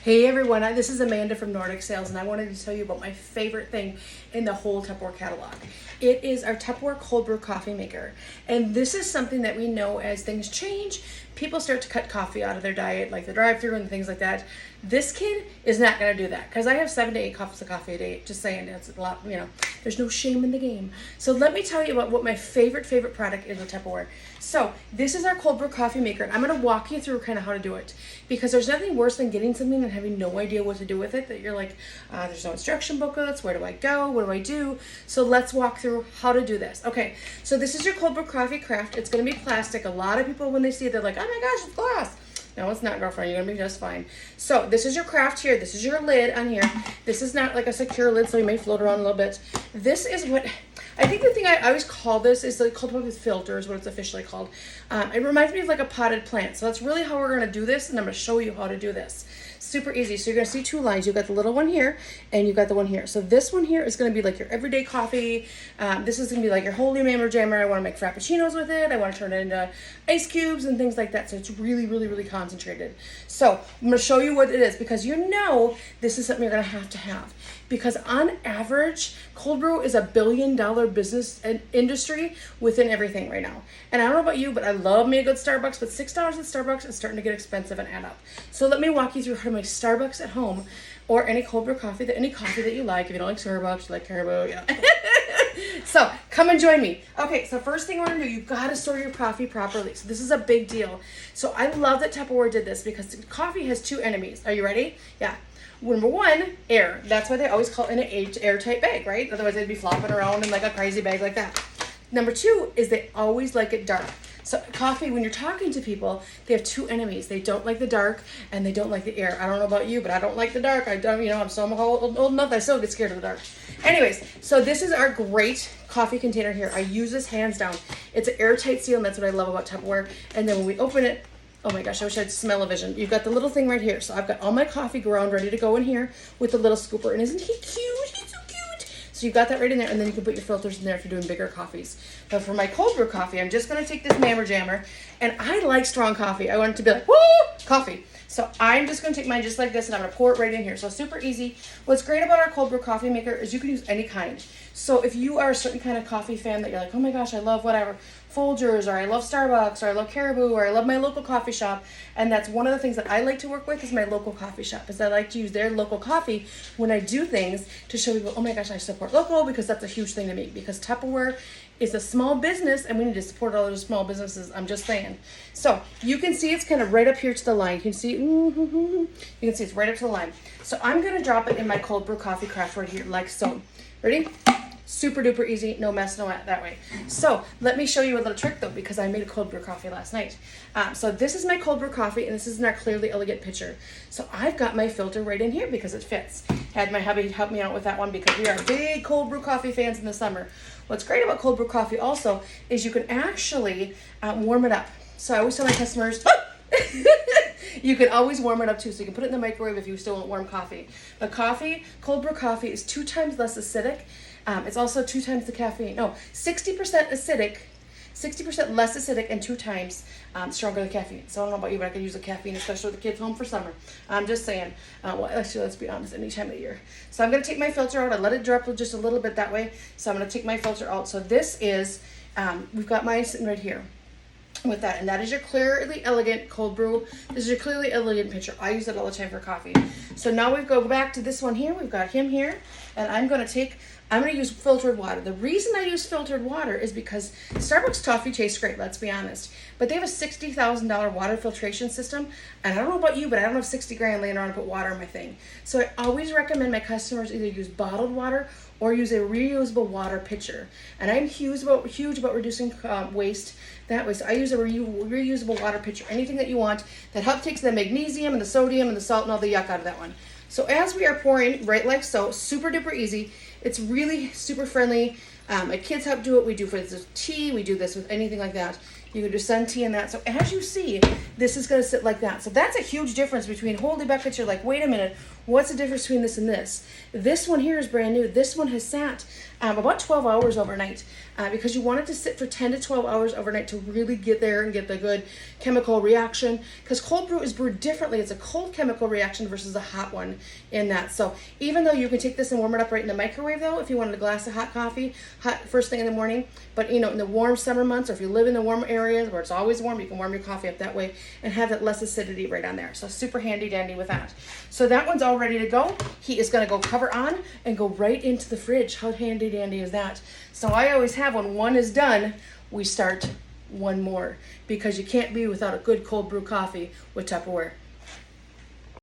Hey everyone, this is Amanda from Nordic Sales, and I wanted to tell you about my favorite thing in the whole Tupperware catalog. It is our Tupperware cold brew coffee maker, and this is something that we know as things change, people start to cut coffee out of their diet, like the drive-thru and things like that. This kid is not going to do that, because I have 7 to 8 cups of coffee a day. Just saying, it's a lot, there's no shame in the game. So let me tell you about what my favorite product is with Tupperware. So this is our cold brew coffee maker, and I'm going to walk you through kind of how to do it, because there's nothing worse than getting something and having no idea what to do with it, that you're like, there's no instruction booklets, where do I go, what do I do? So let's walk through how to do this. Okay, so this is your cold brew coffee craft. It's going to be plastic. A lot of people, when they see it, they're like, oh my gosh, it's glass. No, it's not, girlfriend. You're going to be just fine. So this is your craft here. This is your lid on here. This is not like a secure lid, so you may float around a little bit. This is what, I think the thing I always call this is like cold brew with filters, what it's officially called. It reminds me of like a potted plant. So that's really how we're going to do this, and I'm going to show you how to do this. Super easy. So you're going to see 2 lines. You've got the little one here, and you've got the one here. So this one here is going to be like your everyday coffee. This is going to be like your holy mammer jammer. I want to make frappuccinos with it. I want to turn it into ice cubes and things like that. So it's really, really, really concentrated. So I'm going to show you what it is, because this is something you're going to have. Because on average, cold brew is $1 billion business and industry within everything right now. And I don't know about you, but I love me a good Starbucks, but $6 at Starbucks is starting to get expensive and add up. So let me walk you through how to make Starbucks at home, or any cold brew coffee, any coffee that you like. If you don't like Starbucks, you like Caribou, So come and join me. Okay, so first thing we're gonna do, you've got to store your coffee properly. So this is a big deal. So I love that Tupperware did this, because coffee has 2 enemies. Are you ready? Yeah. Number 1, air. That's why they always call it an airtight bag, right? Otherwise they'd be flopping around in like a crazy bag like that. Number 2 is they always like it dark. So coffee, when you're talking to people, they have 2 enemies. They don't like the dark, and they don't like the air. I don't know about you, but I don't like the dark. I'm so old enough, I still get scared of the dark. Anyways, so this is our great coffee container here. I use this hands down. It's an airtight seal, and that's what I love about Tupperware. And then when we open it, oh my gosh, I wish I had smell-o-vision. You've got the little thing right here. So I've got all my coffee ground ready to go in here with the little scooper. And isn't he cute? He's so cute. So you've got that right in there, and then you can put your filters in there if you're doing bigger coffees. But for my cold brew coffee, I'm just going to take this Mammer Jammer, and I like strong coffee. I want it to be like, woo, coffee. So I'm just going to take mine just like this, and I'm going to pour it right in here. So super easy. What's great about our cold brew coffee maker is you can use any kind. So if you are a certain kind of coffee fan that you're like, oh my gosh, I love whatever, Folgers, or I love Starbucks, or I love Caribou, or I love my local coffee shop. And that's one of the things that I like to work with, is my local coffee shop, is I like to use their local coffee when I do things to show people, oh my gosh, I support local, because that's a huge thing to me, because Tupperware is a small business, and we need to support all those small businesses. I'm just saying. So you can see it's kind of right up here to the line. You can see, it's right up to the line. So I'm going to drop it in my cold brew coffee craft right here, like so. Ready? Super duper easy, no mess, no that way. So let me show you a little trick though, because I made a cold brew coffee last night. So this is my cold brew coffee, and this is in our clearly elegant pitcher. So I've got my filter right in here because it fits. Had my hubby help me out with that one, because we are big cold brew coffee fans in the summer. What's great about cold brew coffee also is you can actually warm it up. So I always tell my customers, you can always warm it up too. So you can put it in the microwave if you still want warm coffee. But cold brew coffee is 2 times less acidic. It's also 2 times the caffeine. No, 60% acidic, 60% less acidic, and 2 times stronger the caffeine. So I don't know about you, but I could use the caffeine, especially with the kids home for summer. I'm just saying. Well, actually, let's be honest, any time of the year. So I'm going to take my filter out. I let it drop just a little bit that way. So I'm going to take my filter out. So this is, we've got mine sitting right here with that, and that is your clearly elegant cold brew. This is your clearly elegant pitcher. I use it all the time for coffee. So now we go back to this one here. We've got him here, and I'm going to use filtered water. The reason I use filtered water is because Starbucks coffee tastes great, let's be honest. But they have a $60,000 water filtration system. And I don't know about you, but I don't have 60 grand laying around to put water in my thing. So I always recommend my customers either use bottled water or use a reusable water pitcher. And I'm huge about reducing waste that way. So I use a reusable water pitcher. Anything that you want that helps take the magnesium and the sodium and the salt and all the yuck out of that one. So as we are pouring, right like so, super duper easy. It's really super friendly. My kids help do it. We do for this tea. We do this with anything like that. You can do sun tea and that. So as you see, this is going to sit like that. So that's a huge difference between holy buckets. You're like, wait a minute, what's the difference between this and this? This one here is brand new. This one has sat about 12 hours overnight, because you want it to sit for 10 to 12 hours overnight to really get there and get the good chemical reaction, because cold brew is brewed differently. It's a cold chemical reaction versus a hot one in that. So even though you can take this and warm it up right in the microwave, though, if you wanted a glass of hot coffee, hot first thing in the morning, but you know, in the warm summer months, or if you live in the warm areas where it's always warm, you can warm your coffee up that way and have that less acidity right on there. So super handy dandy with that. So that one's all ready to go. He is going to go cover on and go right into the fridge. How handy dandy is that? So I always have, when one is done, we start one more, because you can't be without a good cold brew coffee with Tupperware.